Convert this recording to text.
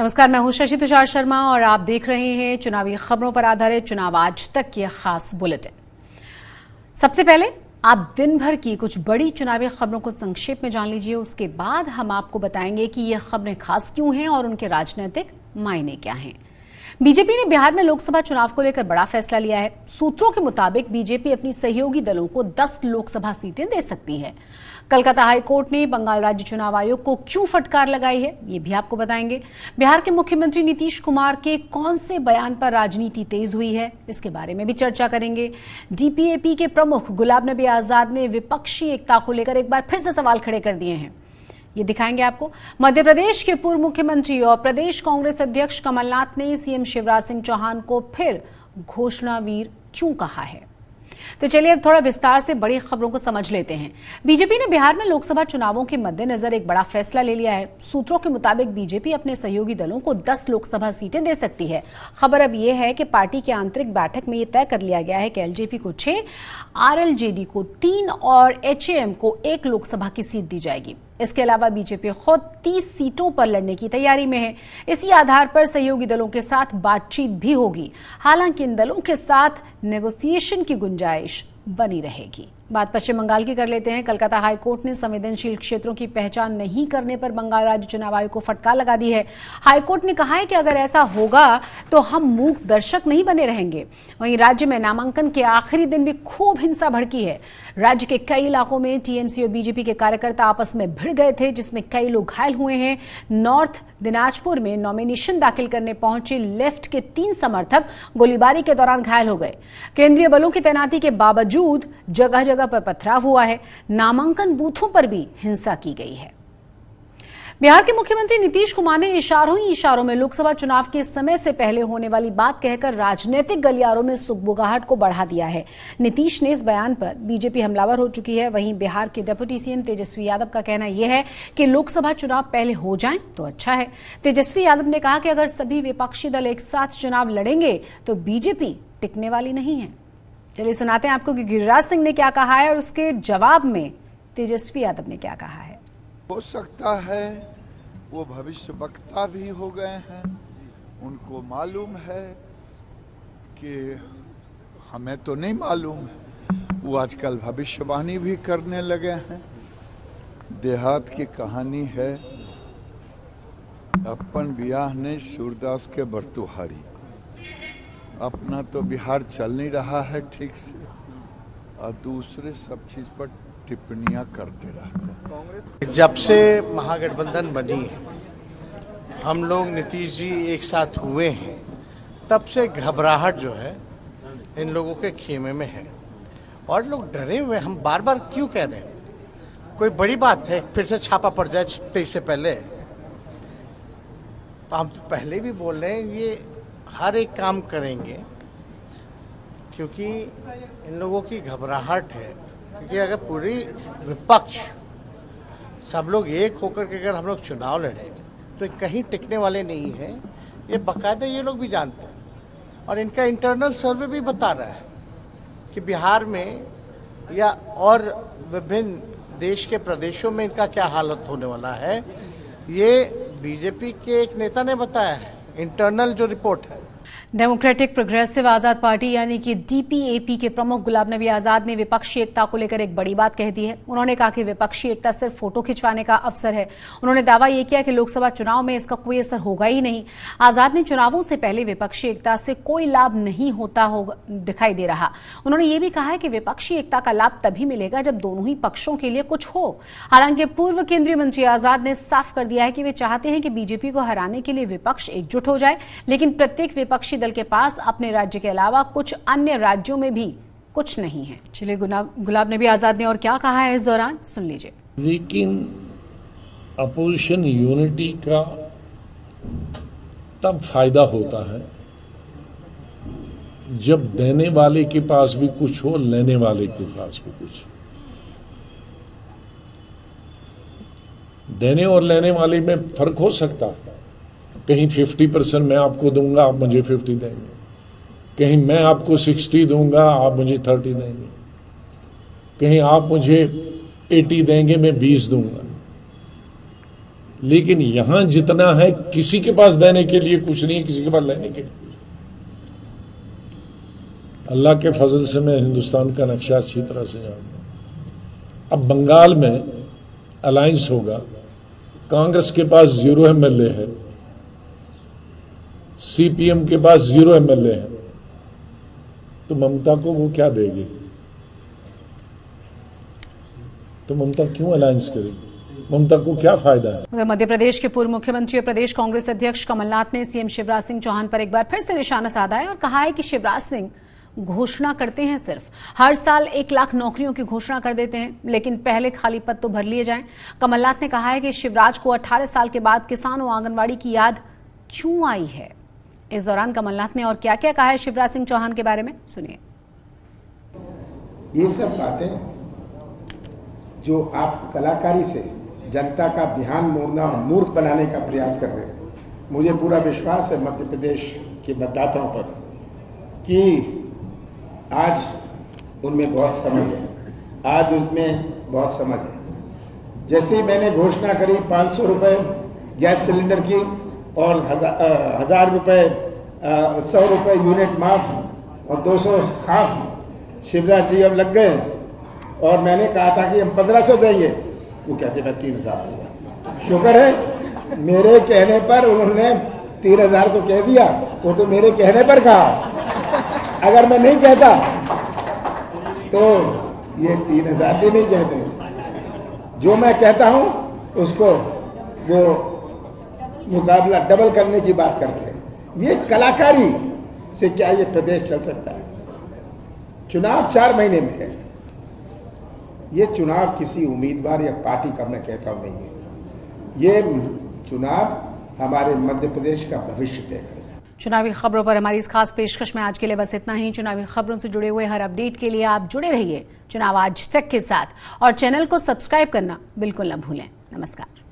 नमस्कार, मैं हूं शशि तुषार शर्मा और आप देख रहे हैं चुनावी खबरों पर आधारित चुनाव आज तक की खास बुलेटिन। सबसे पहले आप दिन भर की कुछ बड़ी चुनावी खबरों को संक्षेप में जान लीजिए। उसके बाद हम आपको बताएंगे कि ये खबरें खास क्यों हैं और उनके राजनीतिक मायने क्या हैं। बीजेपी ने बिहार में लोकसभा चुनाव को लेकर बड़ा फैसला लिया है। सूत्रों के मुताबिक बीजेपी अपनी सहयोगी दलों को 10 लोकसभा सीटें दे सकती है। कलकत्ता हाईकोर्ट ने बंगाल राज्य चुनाव आयोग को क्यों फटकार लगाई है, ये भी आपको बताएंगे। बिहार के मुख्यमंत्री नीतीश कुमार के कौन से बयान पर राजनीति तेज हुई है, इसके बारे में भी चर्चा करेंगे। डीपीएपी के प्रमुख गुलाम नबी आजाद ने विपक्षी एकता को लेकर एक बार फिर से सवाल खड़े कर दिए हैं, ये दिखाएंगे आपको। मध्य प्रदेश के पूर्व मुख्यमंत्री और प्रदेश कांग्रेस अध्यक्ष कमलनाथ ने सीएम शिवराज सिंह चौहान को फिर घोषणावीर क्यों कहा है। तो चलिए अब थोड़ा विस्तार से बड़ी खबरों को समझ लेते हैं। बीजेपी ने बिहार में लोकसभा चुनावों के मद्देनजर एक बड़ा फैसला ले लिया है। सूत्रों के मुताबिक बीजेपी अपने सहयोगी दलों को 10 लोकसभा सीटें दे सकती है। खबर अब यह है कि पार्टी की आंतरिक बैठक में यह तय कर लिया गया है कि एलजेपी को 6, आरएलजेडी को 3 और एचएएम को 1 लोकसभा की सीट दी जाएगी। इसके अलावा बीजेपी खुद 30 सीटों पर लड़ने की तैयारी में है। इसी आधार पर सहयोगी दलों के साथ बातचीत भी होगी। हालांकि इन दलों के साथ नेगोशिएशन की गुंजाइश बनी रहेगी। बात पश्चिम बंगाल की कर लेते हैं। कलकत्ता हाईकोर्ट ने संवेदनशील क्षेत्रों की पहचान नहीं करने पर बंगाल राज्य चुनाव आयोग को फटकार लगा दी है। हाईकोर्ट ने कहा है कि अगर ऐसा होगा तो हम मूक दर्शक नहीं बने रहेंगे। वहीं राज्य में नामांकन के आखिरी दिन भी खूब हिंसा भड़की है। राज्य के कई इलाकों में टीएमसी और बीजेपी के कार्यकर्ता आपस में भिड़ गए थे, जिसमें कई लोग घायल हुए हैं। नॉर्थ दिनाजपुर में नॉमिनेशन दाखिल करने पहुंचे लेफ्ट के 3 समर्थक गोलीबारी के दौरान घायल हो गए। केंद्रीय बलों की तैनाती के बावजूद जगह जगह पर पथराव हुआ है। नामांकन बूथों पर भी हिंसा की गई है। बिहार के मुख्यमंत्री नीतीश कुमार ने इशारों ही इशारों में लोकसभा चुनाव के समय से पहले होने वाली बात कहकर राजनीतिक गलियारों में सुगबुगाहट को बढ़ा दिया है। नीतीश ने इस बयान पर बीजेपी हमलावर हो चुकी है। वहीं बिहार के डिप्टी सीएम तेजस्वी यादव का कहना यह है कि लोकसभा चुनाव पहले हो जाएं तो अच्छा है। तेजस्वी यादव ने कहा कि अगर सभी विपक्षी दल एक साथ चुनाव लड़ेंगे तो बीजेपी टिकने वाली नहीं है। चलिए सुनाते हैं आपको कि गिरिराज सिंह ने क्या कहा है और उसके जवाब में तेजस्वी यादव ने क्या कहा है। हो सकता है वो भविष्य वक्ता भी हो गए हैं, उनको मालूम है कि हमें तो नहीं मालूम है। वो आजकल भविष्यवाणी भी करने लगे हैं। देहात की कहानी है, अपन बियाह ने सूरदास के बरतुहारी। अपना तो बिहार चल नहीं रहा है ठीक से और दूसरे सब चीज पर टिप्पणियां करते रहते हैं। जब से महागठबंधन बनी है, हम लोग नीतीश जी एक साथ हुए हैं, तब से घबराहट जो है इन लोगों के खेमे में है और लोग डरे हुए। हम बार बार क्यों कह रहे हैं, कोई बड़ी बात है फिर से छापा पड़ जाए 23 से पहले। तो हम तो पहले भी बोल रहे हैं ये हर एक काम करेंगे, क्योंकि इन लोगों की घबराहट है। क्योंकि अगर पूरी विपक्ष सब लोग एक होकर के अगर हम लोग चुनाव लड़े तो कहीं टिकने वाले नहीं हैं। ये बाकायदा ये लोग भी जानते हैं और इनका इंटरनल सर्वे भी बता रहा है कि बिहार में या और विभिन्न देश के प्रदेशों में इनका क्या हालत होने वाला है। ये बीजेपी के एक नेता ने बताया है, इंटरनल जो रिपोर्ट है। डेमोक्रेटिक प्रोग्रेसिव आजाद पार्टी यानी कि डीपीएपी के प्रमुख गुलाम नबी आजाद ने विपक्षी एकता को लेकर एक बड़ी बात कह दी है। उन्होंने कहा कि विपक्षी एकता सिर्फ फोटो खिंचवाने का अवसर है। उन्होंने दावा यह किया कि लोकसभा चुनाव में इसका कोई असर होगा ही नहीं। आजाद ने चुनावों से पहले विपक्षी एकता से कोई लाभ नहीं होता होगा दिखाई दे रहा। उन्होंने ये भी कहा है कि विपक्षी एकता का लाभ तभी मिलेगा जब दोनों ही पक्षों के लिए कुछ हो। हालांकि पूर्व केंद्रीय मंत्री आजाद ने साफ कर दिया है कि वे चाहते हैं कि बीजेपी को हराने के लिए विपक्ष एकजुट हो जाए, लेकिन प्रत्येक विपक्षी दल के पास अपने राज्य के अलावा कुछ अन्य राज्यों में भी कुछ नहीं है। चलिए गुलाम नबी आजाद ने और क्या कहा है इस दौरान सुन लीजिए। लेकिन अपोजिशन यूनिटी का तब फायदा होता है जब देने वाले के पास भी कुछ हो, लेने वाले के पास भी कुछ। देने और लेने वाले में फर्क हो सकता है। कहीं 50% मैं आपको दूंगा, आप मुझे 50 देंगे। कहीं मैं आपको 60 दूंगा, आप मुझे 30 देंगे। कहीं आप मुझे 80 देंगे, मैं 20 दूंगा। लेकिन यहां जितना है किसी के पास देने के लिए कुछ नहीं है, किसी के पास लेने के लिए। अल्लाह के फजल से मैं हिंदुस्तान का नक्शा अच्छी तरह से जानता हूं। अब बंगाल में अलायंस होगा, कांग्रेस के पास 0 MLA है, CPM के पास 0 MLA है, तो ममता को वो क्या देगी? तो ममता क्यों अलायंस करेगी? ममता को क्या फायदा है? उधर मध्य प्रदेश के पूर्व मुख्यमंत्री और प्रदेश कांग्रेस अध्यक्ष कमलनाथ ने सीएम शिवराज सिंह चौहान पर एक बार फिर से निशाना साधा है और कहा है कि शिवराज सिंह घोषणा करते हैं, सिर्फ हर साल 1 लाख नौकरियों की घोषणा कर देते हैं, लेकिन पहले खाली पद तो भर लिए जाएं। कमलनाथ ने कहा है कि शिवराज को 18 साल के बाद किसानों आंगनवाड़ी की याद क्यों आई है। इस दौरान कमलनाथ ने और क्या क्या कहा है शिवराज सिंह चौहान के बारे में, सुनिए। ये सब बातें जो आप कलाकारी से जनता का ध्यान मोड़ना, मूर्ख बनाने का प्रयास कर रहे हैं, मुझे पूरा विश्वास है मध्य प्रदेश के मतदाताओं पर कि आज उनमें बहुत समझ है, आज उनमें बहुत समझ है। जैसे ही मैंने घोषणा करी 500 रुपये गैस सिलेंडर की और 1000 रुपये 100 रुपये यूनिट माफ और 200 हाफ, शिवराज जी अब लग गए और मैंने कहा था कि हम 1500 देंगे, वो कहते मैं 3000 दूंगा। शुक्र है मेरे कहने पर उन्होंने 3000 तो कह दिया, वो तो मेरे कहने पर कहा। अगर मैं नहीं कहता तो ये 3000 भी नहीं कहते। जो मैं कहता हूं उसको वो मुकाबला डबल करने की बात करते हैं। ये कलाकारी से क्या ये प्रदेश चल सकता है? चुनाव 4 महीने में है। ये चुनाव किसी उम्मीदवार या पार्टी का मैं कहता हूं नहीं है, ये चुनाव हमारे मध्य प्रदेश का भविष्य तय करेगा। चुनावी खबरों पर हमारी इस खास पेशकश में आज के लिए बस इतना ही। चुनावी खबरों से जुड़े हुए हर अपडेट के लिए आप जुड़े रहिए चुनाव आज तक के साथ और चैनल को सब्सक्राइब करना बिल्कुल न भूलें। नमस्कार।